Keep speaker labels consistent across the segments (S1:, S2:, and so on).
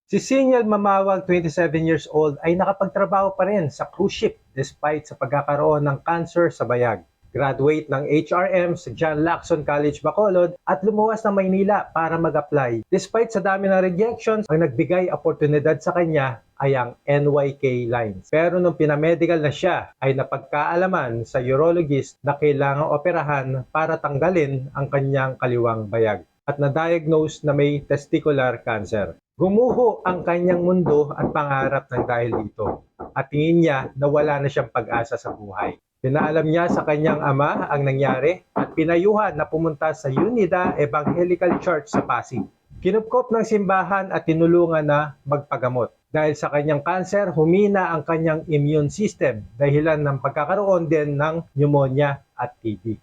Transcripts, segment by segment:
S1: Si Senior Mamawag, 27 years old, ay nakapagtrabaho pa rin sa cruise ship despite sa pagkakaroon ng cancer sa bayag. Graduate ng HRM sa John Lacson College, Bacolod at lumuwas ng Maynila para mag-apply. Despite sa dami ng rejections, ang nagbigay oportunidad sa kanya ay ang NYK Lines. Pero nung pinamedical na siya, ay napagkaalaman sa urologist na kailangang operahan para tanggalin ang kanyang kaliwang bayag at na-diagnose na may testicular cancer. Gumuho ang kanyang mundo at pangarap ng dahil dito at tingin niya na wala na siyang pag-asa sa buhay. Pinaalam niya sa kanyang ama ang nangyari at pinayuhan na pumunta sa Unida Evangelical Church sa Pasig. Kinupkop ng simbahan at tinulungan na magpagamot. Dahil sa kanyang cancer, humina ang kanyang immune system dahilan ng pagkakaroon din ng pneumonia at TB.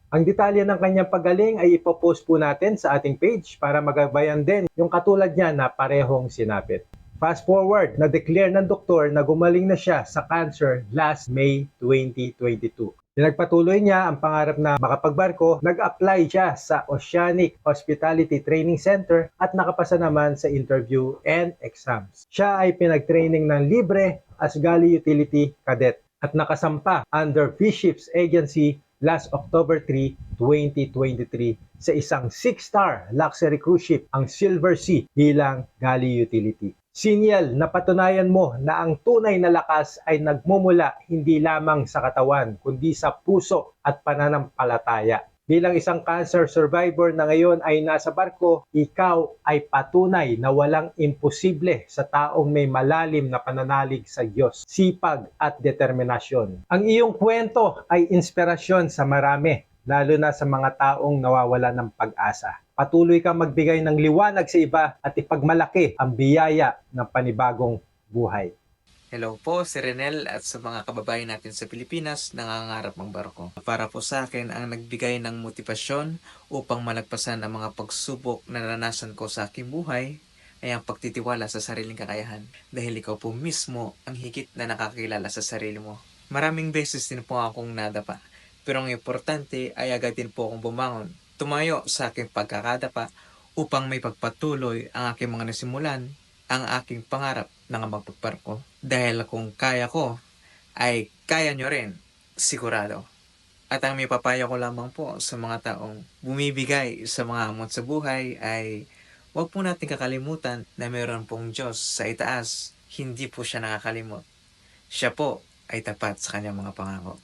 S1: Ang detalye ng kanyang paggaling ay ipopost po natin sa ating page para magabayan din yung katulad niya na parehong sinapit. Fast forward, na-declare ng doktor na gumaling na siya sa cancer last May 2022. Pinagpatuloy niya ang pangarap na makapagbarko, nag-apply siya sa Oceanic Hospitality Training Center at nakapasa naman sa interview and exams. Siya ay pinag-training ng libre as Galley Utility Cadet at nakasampa under Fish Ships Agency last October 3, 2023 sa isang 6-star luxury cruise ship, ang Silver Sea bilang Galley Utility. Siniel, napatunayan mo na ang tunay na lakas ay nagmumula hindi lamang sa katawan, kundi sa puso at pananampalataya. Bilang isang cancer survivor na ngayon ay nasa barko, ikaw ay patunay na walang imposible sa taong may malalim na pananalig sa Diyos, sipag at determinasyon. Ang iyong kwento ay inspirasyon sa marami, lalo na sa mga taong nawawala ng pag-asa. Patuloy kang magbigay ng liwanag sa iba at ipagmalaki ang biyaya ng panibagong buhay.
S2: Hello po, si Renel at sa mga kababayan natin sa Pilipinas nangangarap magbarko. Para po sa akin, ang nagbigay ng motibasyon upang malagpasan ang mga pagsubok na naranasan ko sa aking buhay ay ang pagtitiwala sa sariling kakayahan dahil ikaw po mismo ang higit na nakakilala sa sarili mo. Maraming beses din po akong nadapa, pero ang importante ay agad din po akong bumangon, tumayo sa aking pagkakadapa upang may pagpatuloy ang aking mga nasimulan, ang aking pangarap na magpagbarko. Dahil kung kaya ko, ay kaya nyo rin, sigurado. At ang may papayo ko lamang po sa mga taong bumibigay sa mga hamon sa buhay ay huwag po natin kakalimutan na mayroon pong Diyos sa itaas. Hindi po siya nakakalimot. Siya po ay tapat sa kanyang mga pangako.